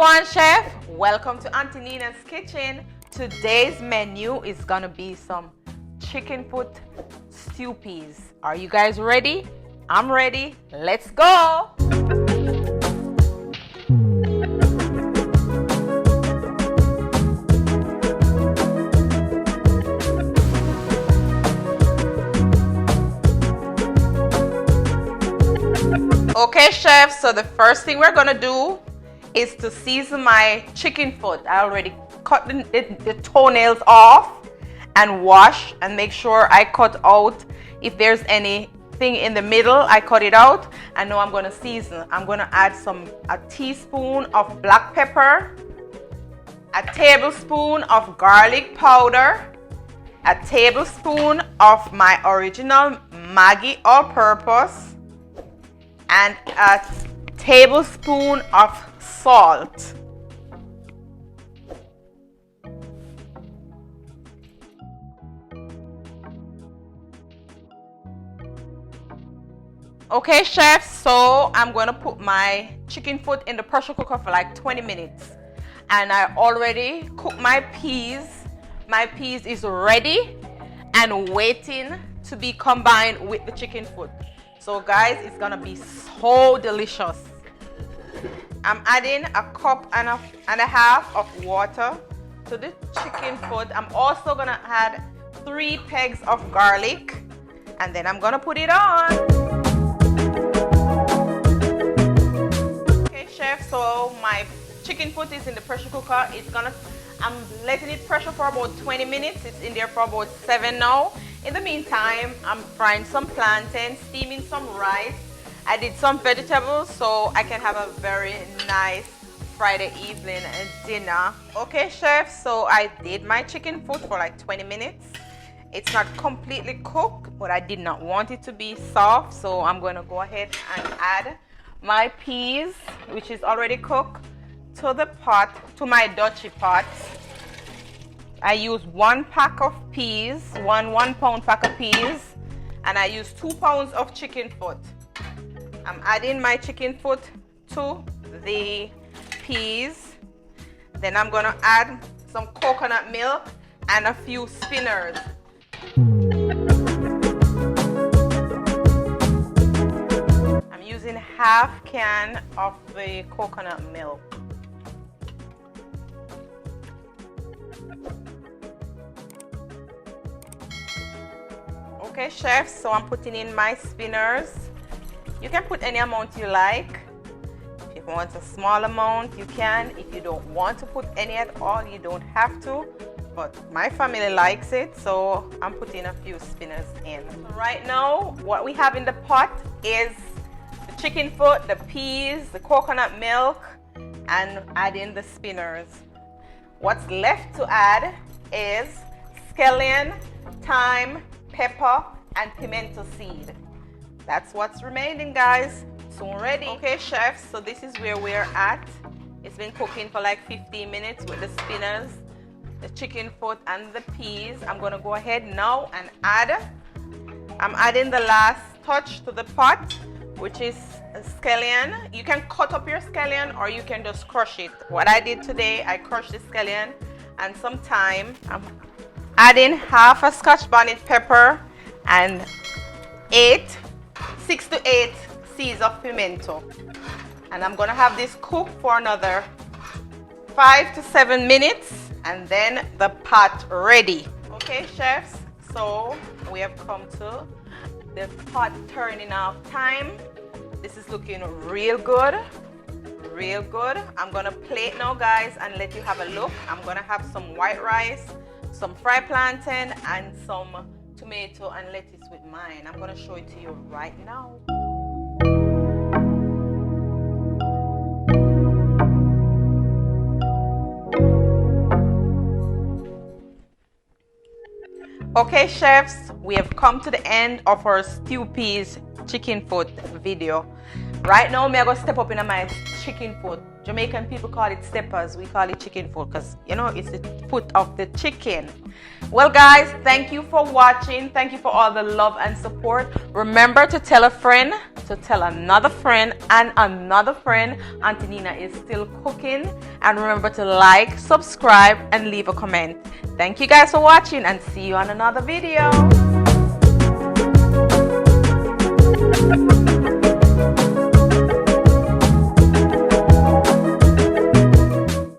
Wagwan chef, welcome to Auntie Nina's kitchen. Today's menu is gonna be some chicken foot stew peas. Are you guys ready? I'm ready. Let's go. Okay chef, so the first thing we're gonna do is to season my chicken foot. I already cut the toenails off and wash and make sure I cut out if there's anything in the middle. I cut it out, and now I'm gonna season. I'm gonna add a teaspoon of black pepper, a tablespoon of garlic powder, a tablespoon of my original Maggi all-purpose, and a tablespoon of salt. Okay chef, so I'm going to put my chicken foot in the pressure cooker for like 20 minutes. And I already cooked my peas. My peas is ready and waiting to be combined with the chicken foot. So guys, it's gonna be so delicious. I'm adding a cup and a half of water to the chicken foot. I'm also gonna add 3 pegs of garlic, and then I'm gonna put it on. Okay chef, so my chicken foot is in the pressure cooker. I'm letting it pressure for about 20 minutes. It's in there for about 7 now. In the meantime, I'm frying some plantains, steaming some rice. I did some vegetables so I can have a very nice Friday evening dinner. Okay chef, so I did my chicken foot for like 20 minutes. It's not completely cooked, but I did not want it to be soft, so I'm going to go ahead and add my peas, which is already cooked, to the pot, to my Dutchie pot. I use 1 pack of peas, one pound pack of peas, and I use 2 pounds of chicken foot. I'm adding my chicken foot to the peas. Then I'm gonna add some coconut milk and a few spinners. I'm using half can of the coconut milk. Okay chef, so I'm putting in my spinners. You can put any amount you like. If you want a small amount, you can. If you don't want to put any at all, you don't have to. But my family likes it, so I'm putting a few spinners in. So right now, what we have in the pot is the chicken foot, the peas, the coconut milk, and adding the spinners. What's left to add is scallion, thyme, pepper, and pimento seed. That's what's remaining, guys. Soon ready. Okay chef, so this is where we're at. It's been cooking for like 15 minutes with the spinners, the chicken foot, and the peas. I'm gonna go ahead now and I'm adding the last touch to the pot, which is scallion. You can cut up your scallion or you can just crush it. What I did today, I crushed the scallion and some thyme. I'm adding half a Scotch bonnet pepper and 6 to 8 seeds of pimento, and I'm gonna have this cook for another 5 to 7 minutes, and then the pot ready. Okay chefs, so we have come to the pot turning off time. This is looking real good, real good. I'm gonna plate now guys and let you have a look. I'm gonna have some white rice, some fried plantain, and some tomato and lettuce with mine. I'm gonna show it to you right now. Okay chefs, we have come to the end of our stew peas chicken foot video. Right now, I'm going to step up in my chicken foot. Jamaican people call it steppers. We call it chicken foot because, you know, it's the foot of the chicken. Well, guys, thank you for watching. Thank you for all the love and support. Remember to tell a friend to tell another friend and another friend Auntie Nina is still cooking. And remember to like, subscribe, and leave a comment. Thank you guys for watching, and see you on another video.